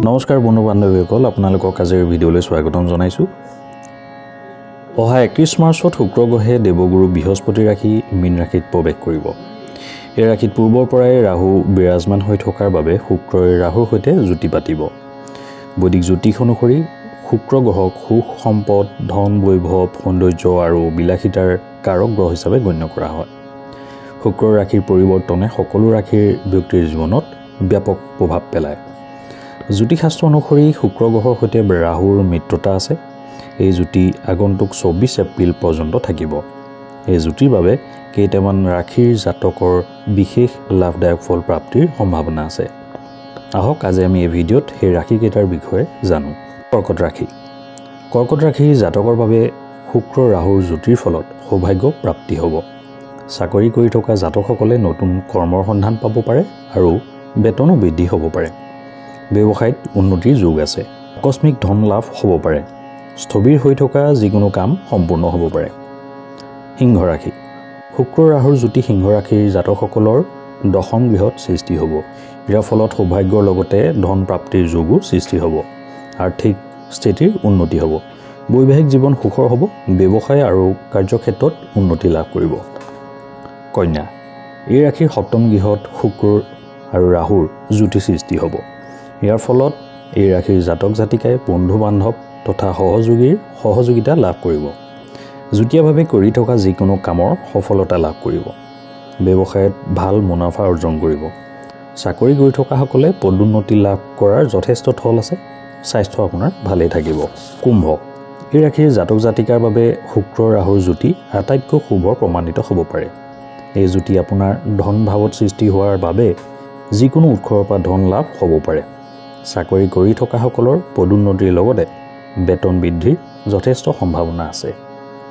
নমস্কাৰ বন্ধু বান্ধৱীসকল, আপোনালোকক আজিৰ ভিডিঅ'লৈ স্বাগতম জনাইছোঁ। অহা 31 মাৰ্চত শুক্ৰ গ্ৰহে দেৱগুৰু বৃহস্পতি ৰাশি মীন ৰাশিত প্ৰৱেশ কৰিব। এই ৰাশিত পূৰ্বৰ পৰাই ৰাহু বিৰাজমান হৈ থকাৰ বাবে শুক্ৰই ৰাহুৰ সৈতে যুতি পাতিব। বৈদিক জ্যোতিষ অনুসৰি শুক্ৰ গ্ৰহক সুখ, সম্পদ, ধন, বৈভৱ, সৌন্দৰ্য আৰু বিলাসিতাৰ কাৰক গ্ৰহ হিচাপে গণ্য কৰা হয়। শুক্ৰৰ ৰাশিৰ পৰিৱৰ্তনে সকলো ৰাশিৰ ব্যক্তিৰ জীৱনত ব্যাপক প্ৰভাৱ পেলায়। জ্যোতিষশাস্ত্ৰ অনুসৰি শুক্ৰ গ্ৰহৰ সৈতে ৰাহুৰ মিত্ৰতা আছে। এই জ্যোতি আগন্তুক 24 এপ্ৰিল পৰ্যন্ত থাকিব। এই জ্যোতিৰ বাবে কেইটামান ৰাশিৰ জাতকৰ বিশেষ লাভদায়ক ফল প্ৰাপ্তিৰ সম্ভাৱনা আছে। আহক আজি আমি এই ভিডিঅ'ত সেই ৰাশিকেইটাৰ বিষয়ে জানো। কৰ্কট ৰাশি। কৰ্কট ৰাশিৰ জাতকৰ বাবে শুক্ৰ ৰাহুৰ জ্যোতিৰ ফলত সৌভাগ্য প্ৰাপ্তি হ'ব। চাকৰি কৰি থকা জাতকসকলে নতুন কৰ্মৰ সন্ধান পাব পাৰে আৰু বেতনো বৃদ্ধি হ'ব পাৰে। ব্যৱসায়ত উন্নতিৰ যোগ আছে। আকস্মিক ধন লাভ হ'ব পাৰে। স্থবিৰ হৈ থকা যিকোনো কাম সম্পূৰ্ণ হ'ব পাৰে। সিংহ ৰাশি। শুক্ৰ ৰাহুৰ জ্যোতি সিংহ ৰাশিৰ জাতকসকলৰ দশম গৃহত সৃষ্টি হ'ব। ইয়াৰ ফলত সৌভাগ্যৰ লগতে ধন প্ৰাপ্তিৰ যোগো সৃষ্টি হ'ব। আৰ্থিক স্থিতিৰ উন্নতি হ'ব। বৈবাহিক জীৱন সুখৰ হ'ব। ব্যৱসায় আৰু কাৰ্যক্ষেত্ৰত উন্নতি লাভ কৰিব। কন্যা। এই ৰাশিৰ সপ্তম গৃহত শুক্ৰ আৰু ৰাহুৰ জ্যোতি সৃষ্টি হ'ব। ইয়াৰ ফলত এই ৰাশিৰ জাতক জাতিকাই বন্ধু বান্ধৱ তথা সহযোগীৰ সহযোগিতা লাভ কৰিব। যুটীয়াভাৱে কৰি থকা যিকোনো কামৰ সফলতা লাভ কৰিব। ব্যৱসায়ত ভাল মুনাফা অৰ্জন কৰিব। চাকৰি কৰি থকাসকলে পদোন্নতি লাভ কৰাৰ যথেষ্ট থল আছে। স্বাস্থ্য আপোনাৰ ভালেই থাকিব। কুম্ভ। এই ৰাশিৰ জাতক জাতিকাৰ বাবে শুক্ৰ ৰাহুৰ জ্যোতি আটাইতকৈ শুভ প্ৰমাণিত হ'ব পাৰে। এই জ্যোতি আপোনাৰ ধন ভাৱত সৃষ্টি হোৱাৰ বাবে যিকোনো উৎসৰ পৰা ধন লাভ হ'ব পাৰে। চাকৰি কৰি থকাসকলৰ পদোন্নতিৰ লগতে বেতন বৃদ্ধিৰ যথেষ্ট সম্ভাৱনা আছে।